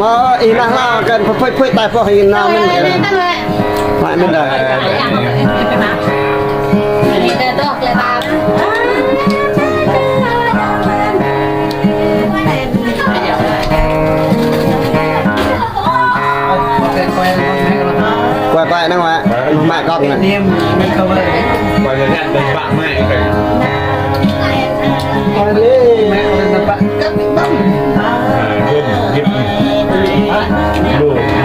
mà in là lao cần phải tại phải in nào mình phải mình đời quay nó ngoại mẹ con này quay giờ nhận được bạn mẹ phải mẹ con bạn cắt bấm đồ ghép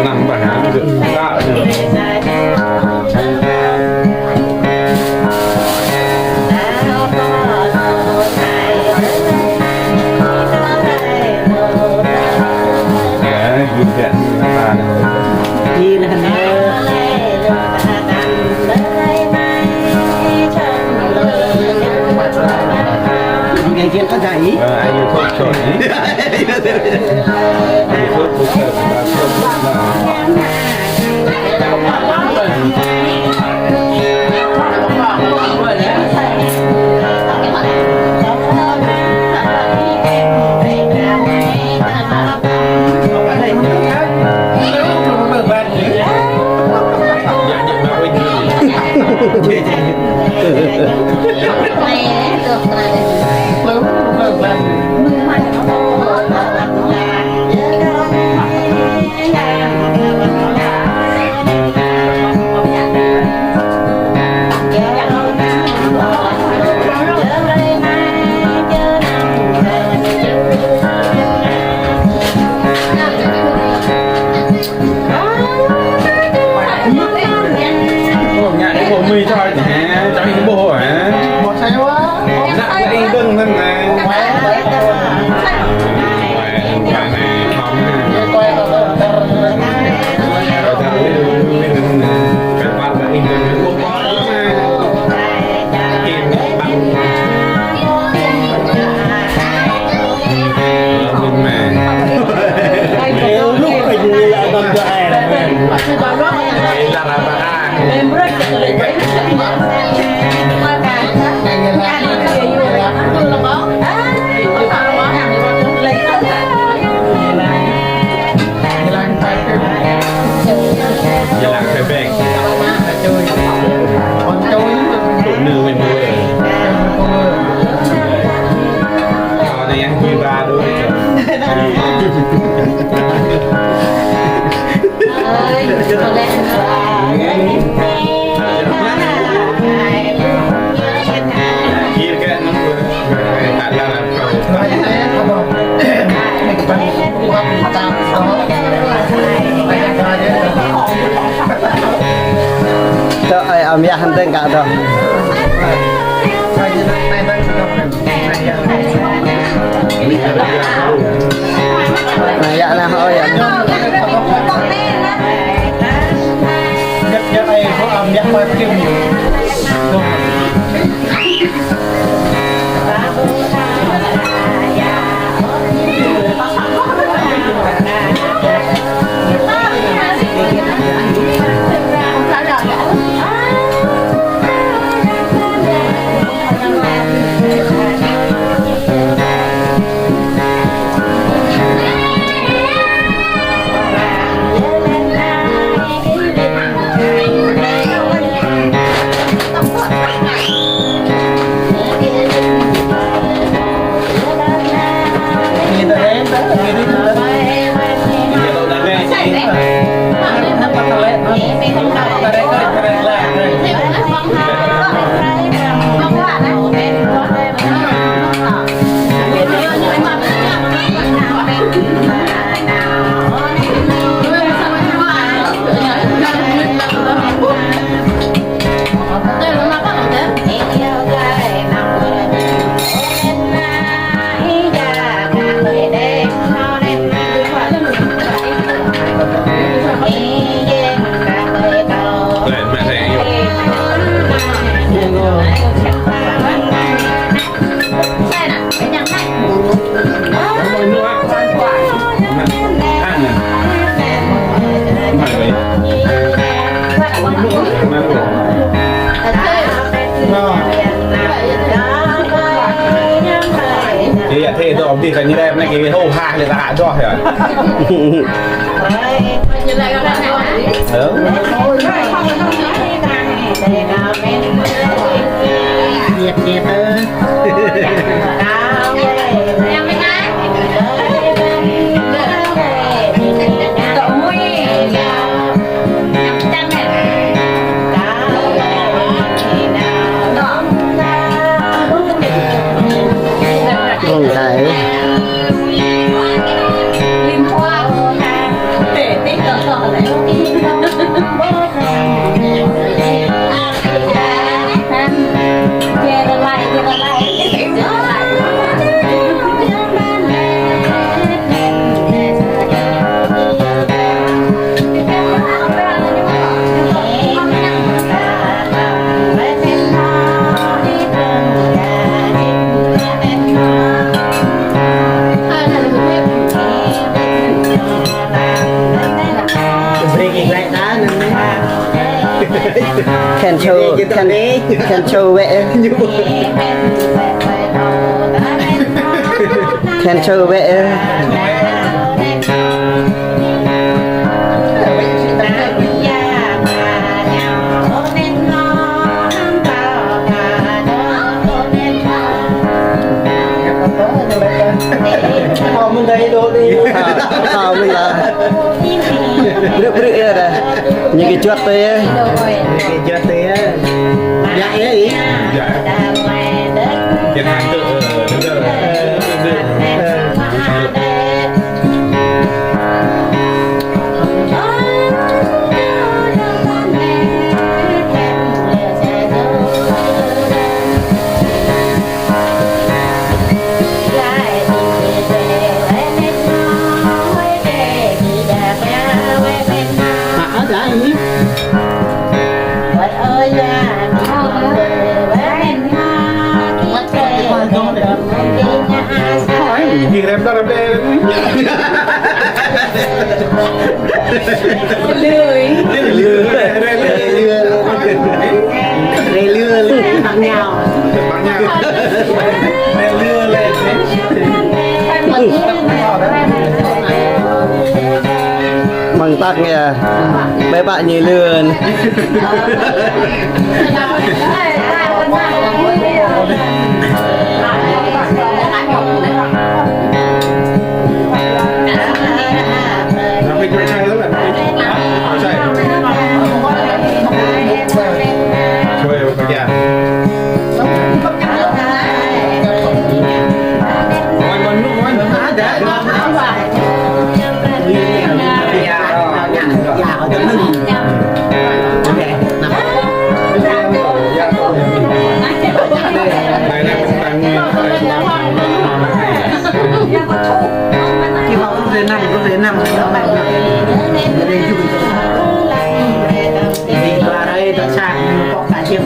nằm bà hả được ra ghi nhận là gì này ngày kia có chạy ai yêu thuốc trộn thuốc thuốc mì thôi hả? Cho anh bố hả? một say quá Dạ anh đừng lên này mẹ hành tinh cả rồi này dạ là thôi nhất đây có âm nhạc quay phim มันนวดข้างน่ะไม่เลยมันหลงเดี๋ยวเท่ตัวออกดีกันนี่ได้ไม่กี่โท่ผ้าเลยละหาจ้อเหรอเออ เดียดเดียดเออ không thấy Beri gigit na can show vẽ can show vẽ Mau mình đây đồ đi không bây giờ rực ra đây những cái chuột đây Cái chết thì Dạ ấy dạ tiền hàng tự đúng rồi Ở đây gì em ta làm đê lừa bằng nhau bằng nhau lưa lên bằng tắc nghe mấy bạn nhìn lươn nó bị chơi chơi lắm là chơi chơi ở nhà ngon ngon ngon Dạ ở đây mình này là tăng Khi mà có thể nằm nó mạnh ở đây chụp đi qua đây ta sạc nhưng mà có cả chiếc